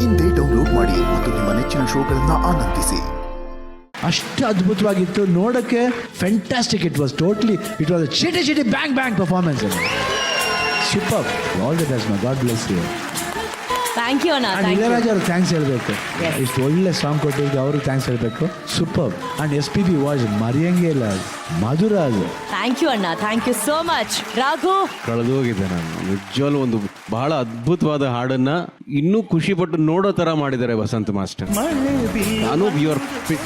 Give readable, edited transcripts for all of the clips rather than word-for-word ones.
ಇಂದೇ ಡೌನ್ಲೋಡ್ ಮಾಡಿ ಮತ್ತು ನಿಮ್ಮ ನೆಚ್ಚಿನ ಶೋಗಳನ್ನು ಆನಂದಿಸಿ. ಅಷ್ಟು ಅದ್ಭುತವಾಗಿತ್ತು ನೋಡೋಕ್ಕೆ. Fantastic. It was chitty bang performance. Super. All the best. God bless you. Thank you ಅಣ್ಣ. ಇಳಯರಾಜ ಅವ್ರಿಗೆ ಥ್ಯಾಂಕ್ಸ್ ಹೇಳಬೇಕು. ಇಷ್ಟು ಒಳ್ಳೆ ಸಾಂಗ್ ಕೊಟ್ಟಿದ್ದು ಅವ್ರಿಗೆ ಥ್ಯಾಂಕ್ಸ್ ಹೇಳಬೇಕು. ಸೂಪರ್. ಆ್ಯಂಡ್ SPB ವಾಯ್ಸ್ ಮರೆಯಂಗೆ ಇಲ್ಲ, ಮಧುರ ಅದು. ಥ್ಯಾಂಕ್ ಯು ಅಣ್ಣ. Thank you so much. Raghu ಕಳೆದು ಹೋಗಿದ್ದೆ ನಾನು. ನಿಜವಾಗ್ಲೂ ಒಂದು ಬಹಳ ಅದ್ಭುತವಾದ ಹಾಡನ್ನ ಇನ್ನೂ ಖುಷಿ ಪಟ್ಟು ನೋಡೋ ತರ ಮಾಡಿದ್ದಾರೆ ವಸಂತ್ ಮಾಸ್ಟರ್. ನಾನು ಯು ಆರ್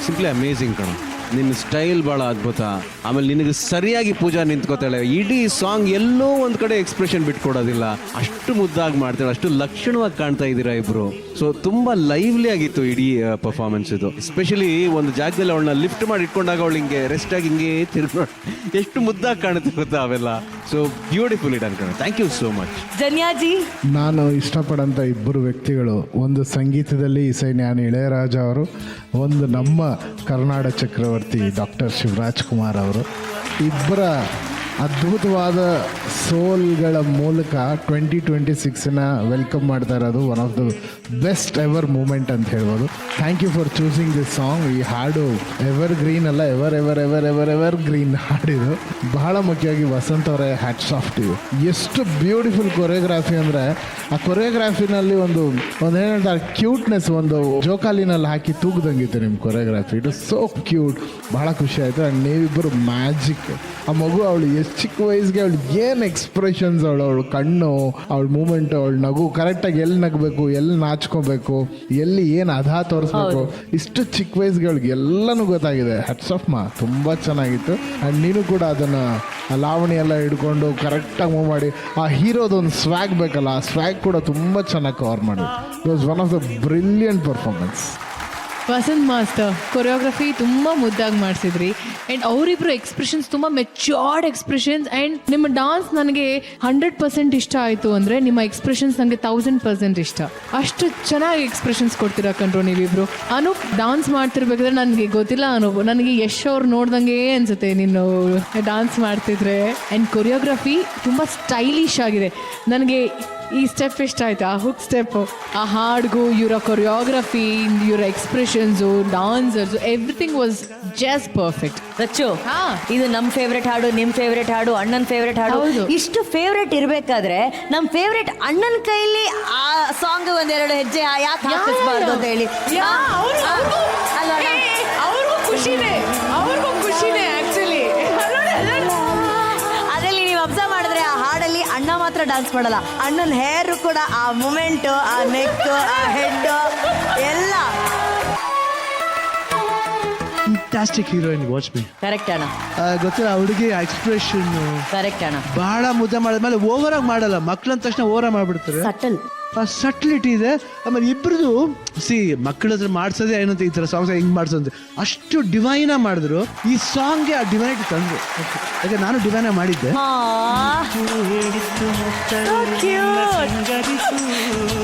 ಸಿಂಪ್ಲಿ ಅಮೇಝಿಂಗ್ ಕಣ. ನಿನ್ನ ಸ್ಟೈಲ್ ಭಾಳ ಅದ್ಭುತ. ಆಮೇಲೆ ನಿನಗೆ ಸರಿಯಾಗಿ ಪೂಜಾ ನಿಂತ್ಕೋತಾಳೆ. ಇಡೀ ಸಾಂಗ್ ಎಲ್ಲೋ ಒಂದು ಕಡೆ ಎಕ್ಸ್ಪ್ರೆಷನ್ ಬಿಟ್ಕೊಡೋದಿಲ್ಲ. ಅಷ್ಟು ಮುದ್ದಾಗಿ ಮಾಡ್ತಾಳೆ, ಅಷ್ಟು ಲಕ್ಷಣವಾಗಿ ಕಾಣ್ತಾ ಇದ್ದೀರಾ ಇಬ್ರು. ಸೊ ತುಂಬಾ ಲೈವ್ಲಿ ಆಗಿತ್ತು ಇಡೀ ಪರ್ಫಾರ್ಮೆನ್ಸ್ ಇದು. ಎಸ್ಪೆಷಲಿ ಒಂದು ಜಾಗದಲ್ಲಿ ಅವಳನ್ನ ಲಿಫ್ಟ್ ಮಾಡಿ ಇಟ್ಕೊಂಡಾಗ ಅವಳು ಹಿಂಗೆ ರೆಸ್ಟ್ ಆಗಿ ಹಿಂಗೆ ತಿರ್ಗಿ ಎಷ್ಟು ಮುದ್ದಾಗಿ ಕಾಣುತ್ತೆ ಗೊತ್ತಾ ಅವೆಲ್ಲ. ಸೊ ಬ್ಯೂಟಿಫುಲ್ ಇಟ್ ಅನ್ಕೊಂಡು. Thank you so much. ಧನ್ಯಾಜಿ. ನಾನು ಇಷ್ಟಪಡೋಂಥ ಇಬ್ಬರು ವ್ಯಕ್ತಿಗಳು, ಒಂದು ಸಂಗೀತದಲ್ಲಿ ಇಸೈನ್ಯಾನಿ ಇಳಯರಾಜ ಅವರು, ಒಂದು ನಮ್ಮ ಕರ್ನಾಟಕ ಚಕ್ರವರ್ತಿ ಡಾಕ್ಟರ್ ಶಿವರಾಜ್ ಕುಮಾರ್ ಅವರು. ಇಬ್ಬರ ಅದ್ಭುತವಾದ ಸೋಲ್ಗಳ ಮೂಲಕ 2026ನ ವೆಲ್ಕಮ್ ಮಾಡ್ತಾ ಇರೋದು one of the best ever moment ಅಂತ ಹೇಳ್ಬೋದು. Thank you for choosing this song. ಈ ಹಾಡು ಎವರ್ ಗ್ರೀನ್ ಅಲ್ಲ, ಎವರ್ ಗ್ರೀನ್ ಹಾಡಿದು. ಬಹಳ ಮುಖ್ಯವಾಗಿ ವಸಂತ್ ಅವರೇ ಹ್ಯಾಟ್ಸ್ ಆಫ್ ಟು ಯು. ಎಷ್ಟು ಬ್ಯೂಟಿಫುಲ್ ಕೊರಿಯೋಗ್ರಾಫಿ ಅಂದರೆ ಆ ಕೊರಿಯೋಗ್ರಾಫಿನಲ್ಲಿ ಒಂದು ಏನಂತಾರೆ ಕ್ಯೂಟ್ನೆಸ್, ಒಂದು ಜೋಕಾಲಿನಲ್ಲಿ ಹಾಕಿ ತೂಗ್ದಂಗಿತ್ತು ನಿಮ್ಮ choreography. It is so cute. ಬಹಳ ಖುಷಿ ಆಯಿತು. ಆ್ಯಂಡ್ ನೀವಿಬ್ಬರು ಮ್ಯಾಜಿಕ್. ಆ ಮಗು ಅವಳು ಎಷ್ಟು ಚಿಕ್ಕ ವಯಸ್ಸಿಗೆ ಅವಳು ಏನು ಎಕ್ಸ್ಪ್ರೆಷನ್ಸ್, ಅವಳು ಕಣ್ಣು, ಅವಳ ಮೂಮೆಂಟ್, ಅವಳು ನಗು ಕರೆಕ್ಟಾಗಿ ಎಲ್ಲಿ ನಗಬೇಕು, ಎಲ್ಲಿ ನಾಚ್ಕೋಬೇಕು, ಎಲ್ಲಿ ಏನು ಅಧಾ ತೋರಿಸ್ಬೇಕು, ಇಷ್ಟು ಚಿಕ್ಕ ವಯಸ್ಸಿಗೆ ಅವಳಿಗೆ ಎಲ್ಲನೂ ಗೊತ್ತಾಗಿದೆ. ಹ್ಯಾಟ್ಸ್ ಆಫ್ ಮಾ. ತುಂಬ ಚೆನ್ನಾಗಿತ್ತು. ಆ್ಯಂಡ್ ನೀನು ಕೂಡ ಅದನ್ನು ಲಾವಣಿ ಎಲ್ಲ ಹಿಡ್ಕೊಂಡು ಕರೆಕ್ಟಾಗಿ ಮೂವ್ ಮಾಡಿ ಆ ಹೀರೋದೊಂದು ಸ್ವ್ಯಾಗ್ ಬೇಕಲ್ಲ, ಆ ಸ್ವ್ಯಾಗ್ ಕೂಡ ತುಂಬ ಚೆನ್ನಾಗಿ ಕವರ್ ಮಾಡಿ. It was one of the brilliant performance. Vasanth master choreography ತುಂಬ ಮುದ್ದಾಗಿ ಮಾಡಿಸಿದ್ರಿ. ಆ್ಯಂಡ್ ಅವರಿಬ್ಬರು ಎಕ್ಸ್ಪ್ರೆಷನ್ಸ್ ತುಂಬ ಮೆಚ್ಯೂರ್ಡ್ ಎಕ್ಸ್ಪ್ರೆಷನ್ಸ್. ಆ್ಯಂಡ್ ನಿಮ್ಮ ಡಾನ್ಸ್ ನನಗೆ 100% ಇಷ್ಟ ಆಯಿತು ಅಂದರೆ ನಿಮ್ಮ ಎಕ್ಸ್ಪ್ರೆಷನ್ಸ್ ನನಗೆ 1000% ಇಷ್ಟ. ಅಷ್ಟು ಚೆನ್ನಾಗಿ ಎಕ್ಸ್ಪ್ರೆಷನ್ಸ್ ಕೊಡ್ತೀರಾ ಕಣ್ರು ನೀವಿಬ್ರು. ಅನೂಪ್ ಡಾನ್ಸ್ ಮಾಡ್ತಿರ್ಬೇಕಾದ್ರೆ ನನಗೆ ಗೊತ್ತಿಲ್ಲ ಅನೂಪ್, ನನಗೆ ಯಶ್ ಅವ್ರು ನೋಡ್ದಂಗೆ ಅನಿಸುತ್ತೆ ನೀನು ಡಾನ್ಸ್ ಮಾಡ್ತಿದ್ರೆ. ಆ್ಯಂಡ್ ಕೊರಿಯೋಗ್ರಫಿ ತುಂಬ ಸ್ಟೈಲಿಶ್ ಆಗಿದೆ. ನನಗೆ ಈ ಸ್ಟೆಪ್ ಇಷ್ಟ ಆಯ್ತು, ಆ ಹುಕ್ ಸ್ಟೆಪ್, ಆ ಹಾಡ್ಗೂ ಇವರ ಕೊರಿಯೋಗ್ರಫಿ, ಇವರ expressions, dancers, everything was just perfect. Rachu, ಇದು ನಮ್ಮ ಫೇವ್ರೆಟ್ ಹಾಡು, ನಿಮ್ಮ ಫೇವ್ರೆಟ್ ಹಾಡು, ಅಣ್ಣನ ಫೇವ್ರೆಟ್ ಹಾಡು. ಇಷ್ಟು ಫೇವ್ರೆಟ್ ಇರಬೇಕಾದ್ರೆ ನಮ್ಮ ಫೇವ್ರೆಟ್ ಅಣ್ಣನ ಕೈಲಿ ಆ ಸಾಂಗ್ ಒಂದೆರಡು ಹೆಜ್ಜೆ ಯಾಕೆ ಹಾಕಿಸ್ಬಾರ್ದು ಅಂತ ಹೇಳಿ. ಅವ್ರಿಗೂ ಖುಷಿನೇ ಆಕ್ಚುಲಿ. ಅದ್ರಲ್ಲಿ ನೀವು ಅಬ್ಸರ್ವ್ ಮಾಡಿದ್ರೆ ಆ ಹಾಡಲ್ಲಿ ಅಣ್ಣ ಮಾತ್ರ ಡಾನ್ಸ್ ಮಾಡಲ್ಲ, ಅಣ್ಣನ ಹೇರ್ ಕೂಡ, ಆ ಮೂಮೆಂಟ್, ಆ ನೆಕ್, ಆ ಹೆಡ್ ಎಲ್ಲ. Fantastic heroine. Watch me. Correct ಅಣ್ಣ. ಗೊತ್ತಿಲ್ಲ ಹುಡುಗಿ ಎಕ್ಸ್ಪ್ರೆಷನ್ ಕರೆಕ್ಟ್ ಅಣ್ಣ. ಬಹಳ ಮುದ್ದೆ ಮಾಡಿದ್ಮೇಲೆ ಓವರಾಗಿ ಮಾಡಲ್ಲ. ಮಕ್ಳಂದ ತಕ್ಷಣ ಓವರ ಮಾಡ್ಬಿಡ್ತಾರೆ. ಸಟಲ್. ಆ ಸಟ್ಲಿಟಿ ಇದೆ. ಆಮೇಲೆ ಇಬ್ಬರದು ಮಕ್ಕಳ ಹತ್ರ ಮಾಡ್ಸೋದೇ ಏನಂತ ಈ ಥರ ಸಾಂಗ್ಸ್ ಹಿಂಗೆ ಮಾಡ್ಸೋದು ಅಷ್ಟು ಡಿವೈನ ಮಾಡಿದ್ರು. ಈ ಸಾಂಗ್ಗೆ ಆ ಡಿವೈನಿಟಿ ತಂದ್ರು. ಯಾಕೆ ನಾನು ಡಿವೈನ ಮಾಡಿದ್ದೆ.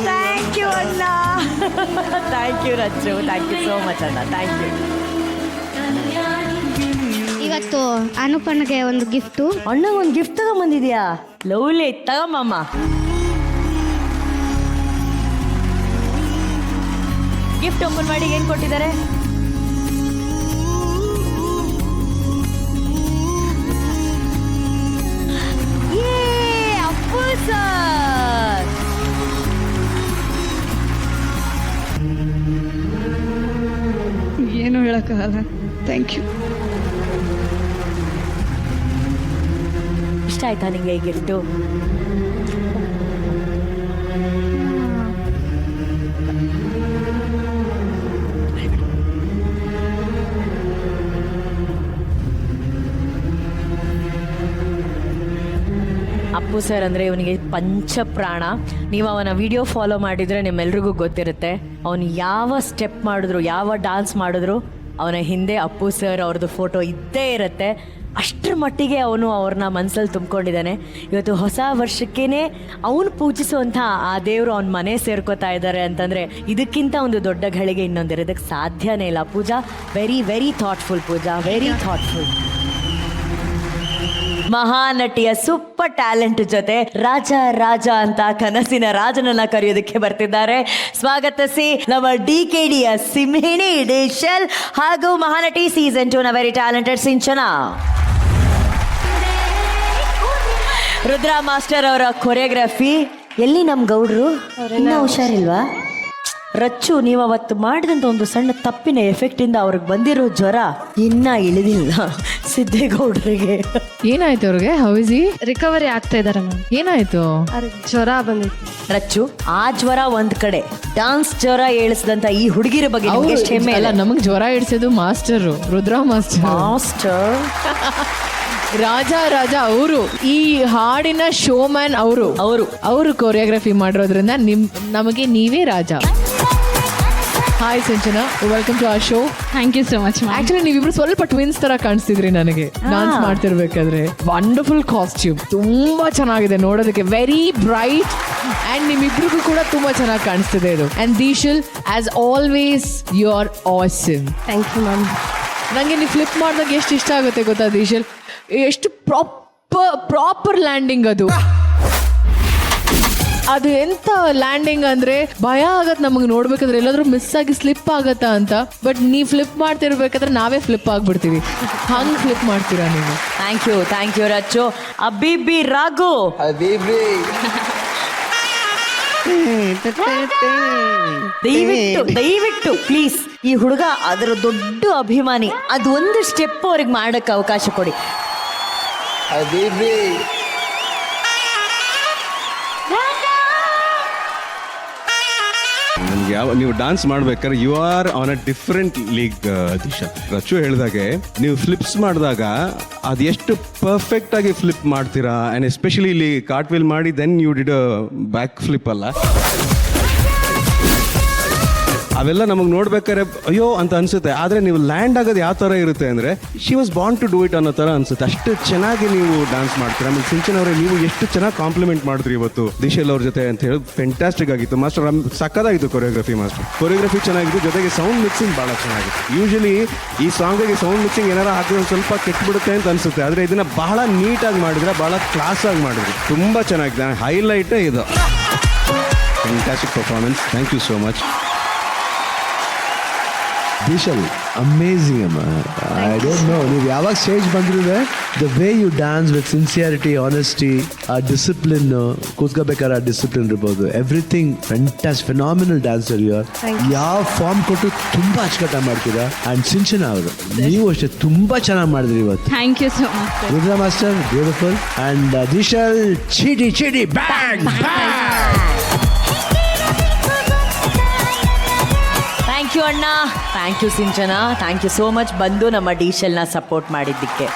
ಥ್ಯಾಂಕ್ ಯು ಅಣ್ಣ. Thank you Rachu. Thank you so much ಅಣ್ಣ. Thank you. ಇವತ್ತು ಅನುಪಣ್ಣಗೆ ಒಂದು ಗಿಫ್ಟು. ಅಣ್ಣ ಒಂದು ಗಿಫ್ಟ್ ತಗೊಂಬಂದಿದ್ಯಾ? ಲವ್ಲಿ. ತಗೊಂಬಮ್ಮ. ಗಿಫ್ಟ್ ಓಪನ್ ಮಾಡಿ ಏನ್ ಕೊಟ್ಟಿದ್ದಾರೆ? ಅಪ್ಪು ಸರ್. ಏನು ಹೇಳಕ್ಕಾಗಲ್ಲ. Thank you. ಇಷ್ಟ ಆಯ್ತಾ ನಿಂಗೆ ಈ ಗಿಫ್ಟು? ಅಪ್ಪು ಸರ್ ಅಂದರೆ ಇವನಿಗೆ ಪಂಚಪ್ರಾಣ. ನೀವು ಅವನ ವಿಡಿಯೋ ಫಾಲೋ ಮಾಡಿದರೆ ನಿಮ್ಮೆಲ್ರಿಗೂ ಗೊತ್ತಿರುತ್ತೆ. ಅವನು ಯಾವ ಸ್ಟೆಪ್ ಮಾಡಿದ್ರು, ಯಾವ ಡಾನ್ಸ್ ಮಾಡಿದ್ರು ಅವನ ಹಿಂದೆ ಅಪ್ಪು ಸರ್ ಅವ್ರದ್ದು ಫೋಟೋ ಇದ್ದೇ ಇರುತ್ತೆ. ಅಷ್ಟರ ಮಟ್ಟಿಗೆ ಅವನು ಅವ್ರನ್ನ ಮನಸ್ಸಲ್ಲಿ ತುಂಬಿಕೊಂಡಿದ್ದಾನೆ. ಇವತ್ತು ಹೊಸ ವರ್ಷಕ್ಕೇ ಅವನು ಪೂಜಿಸುವಂಥ ಆ ದೇವರು ಅವನ ಮನೆ ಸೇರ್ಕೋತಾ ಇದ್ದಾರೆ ಅಂತಂದರೆ ಇದಕ್ಕಿಂತ ಒಂದು ದೊಡ್ಡ ಘಳಿಗೆ ಇನ್ನೊಂದಿರೋದಕ್ಕೆ ಸಾಧ್ಯನೇ ಇಲ್ಲ. ಪೂಜಾ ವೆರಿ ವೆರಿ ಥಾಟ್ಫುಲ್. ಪೂಜಾ ವೆರಿ ಥಾಟ್ಫುಲ್. ಮಹಾನಟಿಯ ಸೂಪರ್ ಟ್ಯಾಲೆಂಟ್ ಜೊತೆ ರಾಜ ರಾಜ ಅಂತ ಕನಸಿನ ರಾಜನನ್ನ ಕರೆಯೋದಕ್ಕೆ ಬರ್ತಿದ್ದಾರೆ. ಸ್ವಾಗತಿಸಿ ನಮ್ಮ DKDಯ ಸಿಂಹಿಣಿ ಡೇಶಲ್ ಹಾಗೂ ಮಹಾನಟಿ ಸೀಸನ್ 2 ನ very talented Sinchana. Rudra master ಅವರ ಕೊರಿಯೋಗ್ರಫಿ. ಎಲ್ಲಿ ನಮ್ಮ ಗೌಡ್ರು ಇನ್ನೂ ಹುಷಾರಿಲ್ವಾ? ರಚ್ಚು, ನೀವು ಅವತ್ತು ಮಾಡಿದಂಥ ಒಂದು ಸಣ್ಣ ತಪ್ಪಿನ ಎಫೆಕ್ಟ್ ಇಂದ ಅವ್ರಿಗೆ ಬಂದಿರೋ ಜ್ವರ ಇನ್ನ ಇಳಿದಿಲ್ಲ ಸಿದ್ದೇಗೌಡರಿಗೆ. ಏನಾಯ್ತು ಅವ್ರಿಗೆ? ಹೌಸಿ ರಿಕವರಿ ಆಗ್ತಾ ಇದಾರೆ ಮ್ಯಾಮ್. ಏನಾಯ್ತು? ಜ್ವರ ಬಂದಿತ್ತು. ರಚ್ಚು, ಆ ಜ್ವರ ಒಂದ್ ಕಡೆ, ಡಾನ್ಸ್ ಜ್ವರ ಏಳಿಸಿದಂತ ಈ ಹುಡುಗಿರ ಬಗ್ಗೆ ನಿಮ್ಗೆ ಎಷ್ಟು ಹೆಮ್ಮೆ ಅಲ್ಲ, ಇಲ್ಲ? ನಮಗ್ ಜ್ವರ ಇಡ್ಸೋದು master, Rudra master. Master Raja Raja ಅವರು, ಈ ಹಾಡಿನ ಶೋಮ್ಯಾನ್ ಅವರು ಕೊರಿಯೋಗ್ರಫಿ ಮಾಡಿರೋದ್ರಿಂದ ನಮಗೆ ನೀವೇ ರಾಜ. Hi Sinchana, welcome to our show. Thank you so much. Actually ನೀವಿಬ್ರು ಸ್ವಲ್ಪ ಟ್ವಿನ್ಸ್ ತರ ಕಾಣಿಸ್ತಿದ್ರಿ ನನಗೆ ಡಾನ್ಸ್ ಮಾಡ್ತಿರ್ಬೇಕಾದ್ರೆ. ವಂಡರ್ಫುಲ್ ಕಾಸ್ಟ್ಯೂಮ್, ತುಂಬಾ ಚೆನ್ನಾಗಿದೆ ನೋಡೋದಕ್ಕೆ, ವೆರಿ ಬ್ರೈಟ್, ಅಂಡ್ ನಿಮ್ಮಿಬ್ರಿಗೂ ಕೂಡ ತುಂಬಾ ಚೆನ್ನಾಗಿ ಕಾಣಿಸ್ತಿದೆ ಇದು. And Dishal, as always you are awesome. Thank you ma'am. ನನಗೆ ನೀವು ಫ್ಲಿಪ್ ಮಾಡಿದಾಗ ಎಷ್ಟು ಇಷ್ಟ ಆಗುತ್ತೆ ಗೊತ್ತಾ ದೀಶಲ್? ಎಷ್ಟು ಪ್ರಾಪರ್ ಲ್ಯಾಂಡಿಂಗ್ ಅದು ಎಂತ ಲ್ಯಾಂಡಿಂಗ್ ಅಂದ್ರೆ ಭಯ ಆಗತ್ತೆ ನಮಗೆ ನೋಡ್ಬೇಕಾದ್ರೆ, ಎಲ್ಲಾದ್ರೂ ಮಿಸ್ ಆಗಿ ಸ್ಲಿಪ್ ಆಗತ್ತಾ ಅಂತ. ಬಟ್ ನೀವು ಫ್ಲಿಪ್ ಮಾಡ್ತಿರ್ಬೇಕಾದ್ರೆ ನಾವೇ ಫ್ಲಿಪ್ ಆಗ್ಬಿಡ್ತೀವಿ, ಹಂಗ್ ಫ್ಲಿಪ್ ಮಾಡ್ತೀರಾ ನೀವು. Thank you Rachu. ಅಬಿಬಿ ರಾಘು, ದಯವಿಟ್ಟು ಪ್ಲೀಸ್, ಈ ಹುಡುಗ ಅದರ ದೊಡ್ಡ ಅಭಿಮಾನಿ, ಅದೊಂದು ಸ್ಟೆಪ್ ಅವ್ರಿಗೆ ಮಾಡಕ್ಕೆ ಅವಕಾಶ ಕೊಡಿ. ನಮ್ಗೆ ನೀವು ಡಾನ್ಸ್ ಮಾಡ್ಬೇಕಾದ್ರೆ you are on a different league. Disha, Rachu ಹೇಳಿದಾಗೆ ನೀವು ಫ್ಲಿಪ್ಸ್ ಮಾಡಿದಾಗ ಅದು ಎಷ್ಟು ಪರ್ಫೆಕ್ಟ್ ಆಗಿ ಫ್ಲಿಪ್ ಮಾಡ್ತೀರಾ, ಆ್ಯಂಡ್ ಎಸ್ಪೆಷಲಿ ಇಲ್ಲಿ ಕಾರ್ಟ್ ವೀಲ್ ಮಾಡಿ then you did back flip ಅಲ್ಲ, ಅವೆಲ್ಲ ನಮಗೆ ನೋಡ್ಬೇಕಾದ್ರೆ ಅಯ್ಯೋ ಅಂತ ಅನ್ಸುತ್ತೆ. ಆದರೆ ನೀವು ಲ್ಯಾಂಡ್ ಆಗೋದು ಯಾವ ಥರ ಇರುತ್ತೆ ಅಂದರೆ she was born to do it ಅನ್ನೋ ಥರ ಅನ್ಸುತ್ತೆ. ಅಷ್ಟು ಚೆನ್ನಾಗಿ ನೀವು ಡಾನ್ಸ್ ಮಾಡ್ತೀರಾ. ಆಮೇಲೆ ಸಿಂಚನ್ ಅವರೇ, ನೀವು ಎಷ್ಟು ಚೆನ್ನಾಗಿ ಕಾಂಪ್ಲಿಮೆಂಟ್ ಮಾಡಿದ್ರಿ ಇವತ್ತು ದಿಶಲ್ ಅವ್ರ ಜೊತೆ ಅಂತ ಹೇಳಿ. ಫೆಂಟಾಸ್ಟಿಕ್ ಆಗಿತ್ತು ಮಾಸ್ಟರ್, ಸಕ್ಕದಾಗಿತ್ತು ಕೊರಿಯೋಗ್ರಫಿ ಮಾಸ್ಟರ್. ಕೊರಿಯೋಗ್ರಫಿ ಚೆನ್ನಾಗಿತ್ತು, ಜೊತೆಗೆ ಸೌಂಡ್ ಮಿಕ್ಸಿಂಗ್ ಭಾಳ ಚೆನ್ನಾಗಿತ್ತು. ಯೂಶಲಿ ಈ ಸಾಂಗಿಗೆ ಸೌಂಡ್ ಮಿಕ್ಸಿಂಗ್ ಏನಾರ ಹಾಕಿದ್ರೆ ಒಂದು ಸ್ವಲ್ಪ ಕೆಟ್ಬಿಡುತ್ತೆ ಅಂತ ಅನ್ಸುತ್ತೆ, ಆದರೆ ಇದನ್ನು ಬಹಳ ನೀಟಾಗಿ ಮಾಡಿದ್ರೆ, ಭಾಳ ಕ್ಲಾಸಾಗಿ ಮಾಡಿದ್ರಿ, ತುಂಬ ಚೆನ್ನಾಗಿದೆ. ಹೈಲೈಟೇ ಇದು. Fantastic performance. Thank you so much. Dishal, amazing ಅಮ್ಮ. ಐ ಡೋಂಟ್ ನೋ, ನೀವು ಯಾವಾಗ ಸ್ಟೇಜ್ ಬಂದ್ರೂ the way you dance with sincerity, honesty, ಆ ಡಿಸಿಪ್ಲಿನ್, ಕೂತ್ಕೋಬೇಕಾದ್ರೆ ಆ ಡಿಸಿಪ್ಲಿನ್ ಇರ್ಬೋದು, everything fantastic, phenomenal dancer you are. ಯಾವ ಫಾರ್ಮ್ ಕೊಟ್ಟು ತುಂಬ ಅಚ್ಚುಕಟ್ಟಾಗಿ ಮಾಡ್ತೀರಾ. ಆ್ಯಂಡ್ ಸಿಂಚನಾ ಅವರು, ನೀವು ಅಷ್ಟೇ ತುಂಬ ಚೆನ್ನಾಗಿ ಮಾಡಿದ್ರಿ ಇವತ್ತು. Thank you so much. Rudra master, beautiful. And Dishal, chitty bang. Thank you ಅಣ್ಣ, thank you Sinchana, thank you so much ಬಂದು ನಮ್ಮ ಡೀಶಲ್ನ ಸಪೋರ್ಟ್ ಮಾಡಿದ್ದಕ್ಕೆ.